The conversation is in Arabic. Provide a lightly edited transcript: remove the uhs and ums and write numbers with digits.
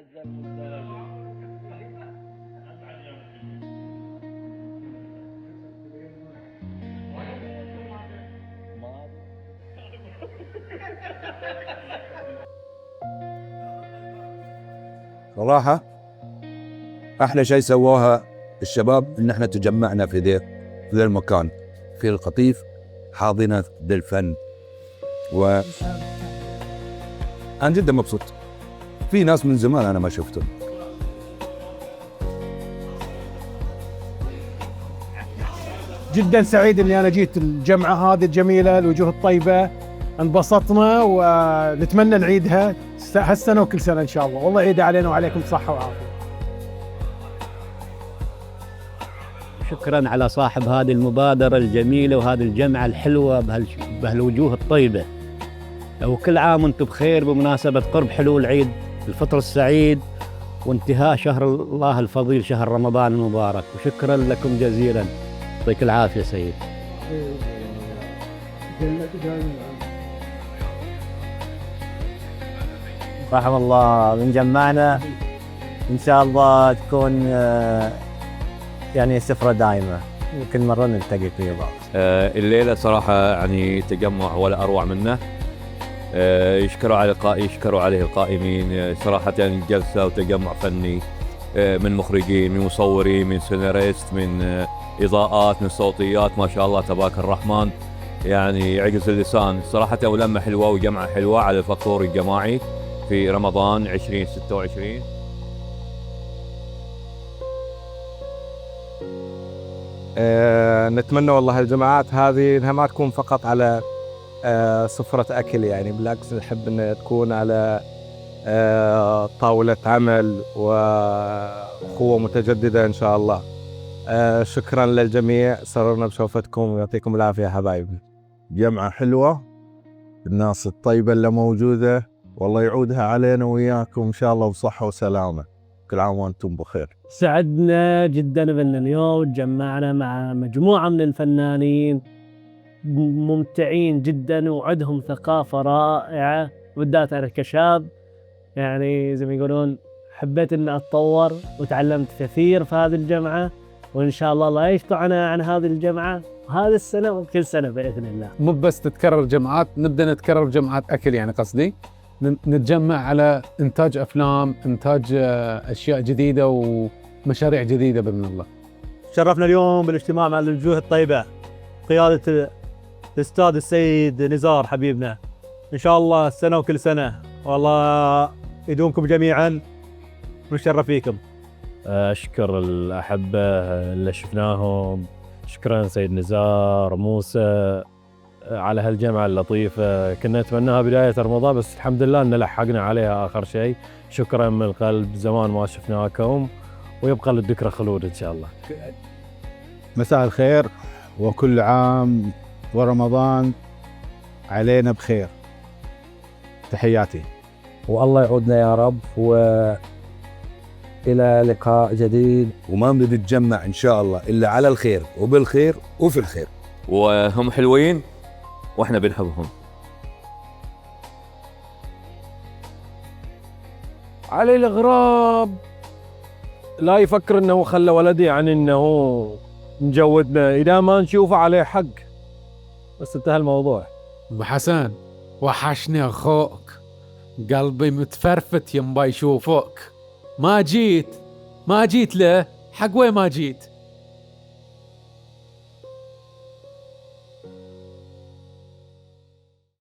صراحة أحلى شيء سووها الشباب إن احنا تجمعنا في ذا المكان في القطيف، حاضنة للفن، و أنا جدا مبسوط. في ناس من زمان أنا ما شفتهم. جدا سعيد اني انا جيت الجمعه هذه الجميله، الوجوه الطيبه، انبسطنا ونتمنى نعيدها هالسنه وكل سنه ان شاء الله. والله يعيد علينا وعليكم صحه وعافيه. شكرا على صاحب هذه المبادرة الجميلة وهذه الجمعة الحلوة بهالوجوه الطيبة. وكل عام وانتم بخير بمناسبة قرب حلول عيد الفطر السعيد وانتهاء شهر الله الفضيل شهر رمضان المبارك. وشكرا لكم جزيلا، يعطيك العافية سيد. رحم الله من جمعنا، إن شاء الله تكون يعني سفرة دائمة وكل مرة نلتقي في بعض. الليلة صراحة يعني تجمع ولا أروع منه. يشكروا عليه القائمين صراحة، يعني جلسة وتجمع فني من مخرجين، من مصورين، من سيناريست، من إضاءات، من صوتيات، ما شاء الله تبارك الرحمن. يعني يعجز اللسان صراحة، ولمة حلوة وجمعة حلوة على الفطور الجماعي في رمضان 2026. نتمنى والله الجماعات هذه انها ما تكون فقط على سفرة اكل، يعني بالعكس نحب انها تكون على طاولة عمل واخوة متجددة ان شاء الله. شكرا للجميع، سررنا بشوفتكم ويعطيكم العافية يا حبايبي. جمعة حلوة، الناس الطيبة اللي موجودة والله يعودها علينا وياكم إن شاء الله بصحة وسلامة. كل عام وأنتم بخير. سعدنا جدا بأن اليوم تجمعنا مع مجموعة من الفنانين ممتعين جدا وعندهم ثقافة رائعة، بالذات أنا كشاب يعني زي ما يقولون حبيت أن أتطور وتعلمت كثير في هذه الجمعة، وإن شاء الله لا يقطعنا عن هذه الجمعة هذه السنة وكل سنة بإذن الله. مو بس تتكرر جمعات، نبدأ نتكرر جمعات أكل، يعني قصدي نتجمع على إنتاج أفلام، إنتاج أشياء جديدة ومشاريع جديدة بإذن الله. شرفنا اليوم بالاجتماع مع الوجوه الطيبة قيادة الأستاذ السيد نزار حبيبنا. إن شاء الله السنة وكل سنة والله يدومكم جميعا ونشرف فيكم. أشكر الأحبة اللي شفناهم، شكرا سيد نزار موسى على هالجمعة اللطيفة. كنا نتمناها بداية رمضان بس الحمد لله أن لحقنا عليها آخر شيء. شكرا من القلب، زمان ما شفناكم ويبقى للذكرى خلود إن شاء الله. مساء الخير وكل عام ورمضان علينا بخير. تحياتي. والله يعودنا يا رب، وإلى لقاء جديد. وما بنتجمع إن شاء الله إلا على الخير وبالخير وفي الخير. وهم حلوين وإحنا بنحبهم. علي الغراب لا يفكر انه خلى ولدي عن انه مجودنا، اذا ما نشوفه عليه حق. بس انتهى الموضوع. أبو حسن وحشني أخوك، قلبي متفرفت ينبا يشوفك. ما جيت له حق وين ما جيت.